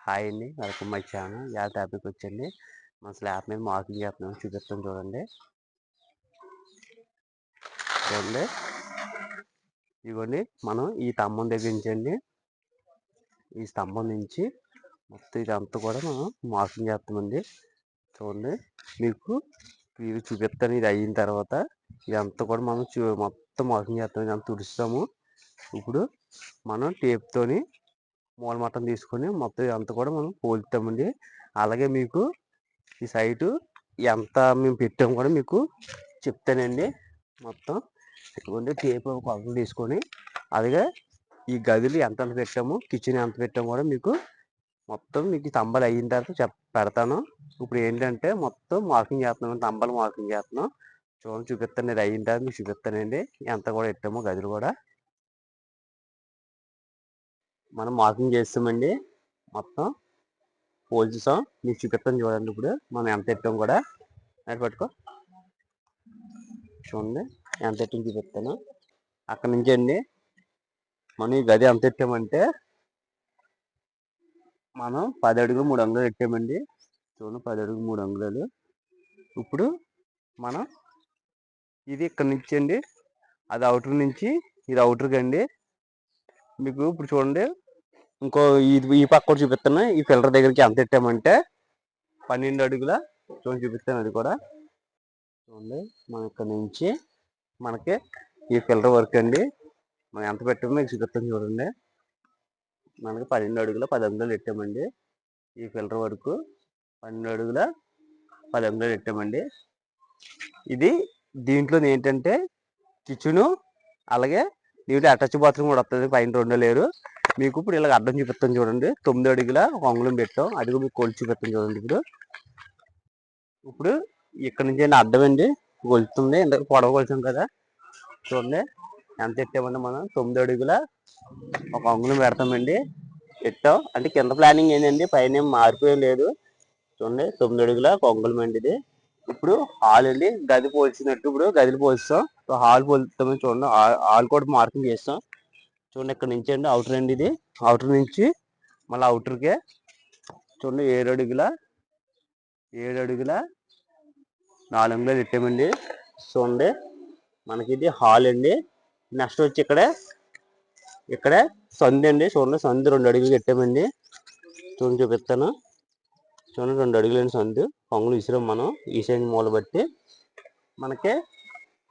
Hi అండి, welcome my channel. Yeah topic వచ్చండి మన స్లాబ్ మీద మార్కింగ్ చేస్తున్నాం, చూపిస్తాం చూడండి. ఇదిగోండి, మనం ఈ స్తంభం దగ్గర నుంచి అండి, ఈ స్తంభం నుంచి మొత్తం ఇదంతా కూడా మనం మార్కింగ్ చేస్తామండి. చూడండి, మీకు ఇది చూపిస్తాను. ఇది అయిన తర్వాత ఇదంతా కూడా మనం మొత్తం మార్కింగ్ చేస్తాం, ఇదంతా తుడుస్తాము. ఇప్పుడు మనం టేప్తోని మూల మట్టం తీసుకొని మొత్తం ఇదంతా కూడా మనం పోల్చుతామండి. అలాగే మీకు ఈ సైటు ఎంత మేము పెట్టాము కూడా మీకు చెప్తానండి. మొత్తం ఇటువంటి టేప్ కొలతలు తీసుకొని అలాగే ఈ గదులు ఎంత పెట్టాము, కిచెన్ ఎంత పెట్టాము కూడా మీకు మొత్తం మీకు స్తంభాలు అయిన తర్వాత పెడతాను. ఇప్పుడు ఏంటంటే మొత్తం మార్కింగ్ చేస్తున్నాం, స్తంభాలు మార్కింగ్ చేస్తున్నాం. చూడండి, చూపిస్తాను. ఇది అయిన తర్వాత మీకు చూపిస్తానండి ఎంత కూడా పెట్టాము. గదులు కూడా మనం మార్కింగ్ చేస్తామండి, మొత్తం పోల్చేసాం. మీకు చూపిస్తాను చూడండి. ఇప్పుడు మనం ఎంత పెట్టాం కూడా అది పట్టుకో, చూడండి ఎంత పెట్టాము చూపిస్తాను. అక్కడ నుంచి అండి మనం ఈ గది ఎంత పెట్టామంటే మనం 10 అడుగులు 3 అంగుళాలు పెట్టామండి. చూడండి, 10 అడుగులు 3 అంగుళాలు. ఇప్పుడు మనం ఇది ఇక్కడ నుంచి అండి, అది అవుటర్ నుంచి ఇది అవుటర్కి అండి. మీకు ఇప్పుడు చూడండి, ఇంకో ఈ పక్క కూడా చూపిస్తున్నా. ఈ ఫిల్టర్ దగ్గరికి ఎంత పెట్టామంటే 12 అడుగుల చూడండి, చూపిస్తాను అది కూడా. చూడండి, మనం ఇక్కడ నుంచి మనకి ఈ ఫిల్టర్ వర్క్ అండి మనం ఎంత పెట్టామో మీకు చూపిస్తాను చూడండి. మనకి 12 అడుగుల 10 అంగుళాలు పెట్టామండి. ఈ ఫిల్టర్ వరకు 12 అడుగుల 10 అంగుళాలు పెట్టామండి. ఇది దీంట్లో ఏంటంటే కిచెను అలాగే దీంట్లో అటాచ్ బాత్రూమ్ కూడా వస్తుంది. పైన 2 లేరు. మీకు ఇప్పుడు ఇలా అడ్డం చూపిస్తాను చూడండి. 9 అడుగుల 1 అంగుళం పెట్టాం. అది మీకు కొలిచి చూపిస్తాను చూడండి. ఇప్పుడు ఇక్కడ నుంచి అడ్డం అండి కొలుస్తుంది. ఇంతకు పొడవ కొలిచాం కదా. చూడండి ఎంత పెట్టామండి, మనం 9 అడుగుల 1 అంగుళం పెడతామండి. పెట్టాం అంటే కింద ప్లానింగ్ ఏంటండి, పైన ఏం మార్పు లేదు. చూడండి, 9 అడుగుల 1 అంగుళం అండి ఇది. ఇప్పుడు హాల్ అండి, గది పోల్చినట్టు ఇప్పుడు గదిని పోల్స్తాం. హాల్ పోల్చుతామని చూడండి. హాల్ కూడా మార్కింగ్ చేస్తాం. చూడండి, ఇక్కడ నుంచి అండి అవుటర్ అండి ఇది. అవుటర్ నుంచి మళ్ళీ అవుటర్కే చూడండి 7 అడుగుల 4 అంగుళాలు పెట్టామండి. చూడండి, మనకి ఇది హాల్ అండి. నెక్స్ట్ వచ్చి ఇక్కడే సందు అండి. చూడండి, సందు 2 అడుగులు పెట్టామండి. చూడండి, చూపిస్తాను. చూడండి, 2 అడుగులండి సందు. పొంగులు విసిరాం మనం ఈ సైడ్ మూల బట్టి. మనకి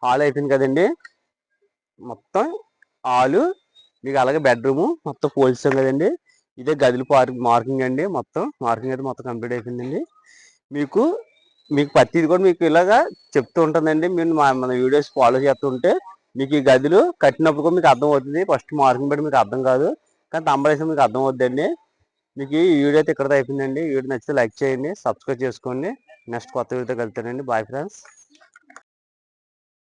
హాల్ అయిపోయింది కదండి. మొత్తం హాలు మీకు అలాగే బెడ్రూము మొత్తం పోల్చాం కదండి. ఇదే గదులు మార్కింగ్ అండి. మొత్తం మార్కింగ్ అయితే మొత్తం కంప్లీట్ అయిపోయిందండి. మీకు ప్రతిది కూడా మీకు ఇలాగా చెప్తూ ఉంటుందండి. మీరు మన వీడియోస్ ఫాలో చేస్తుంటే మీకు ఈ గదులు కట్టినప్పుడు కూడా మీకు అర్థం అవుతుంది. ఫస్ట్ మార్కింగ్ బట్టి మీకు అర్థం కాదు, కానీ తంబలేసి మీకు అర్థం అవుతుందండి. మీకు ఈ వీడియో అయితే ఇక్కడితో అయిపోయిందండి. వీడియో నచ్చితే లైక్ చేయండి, సబ్స్క్రైబ్ చేసుకోండి. నెక్స్ట్ కొత్త వీడియోతో కలుతానండి. Bye friends.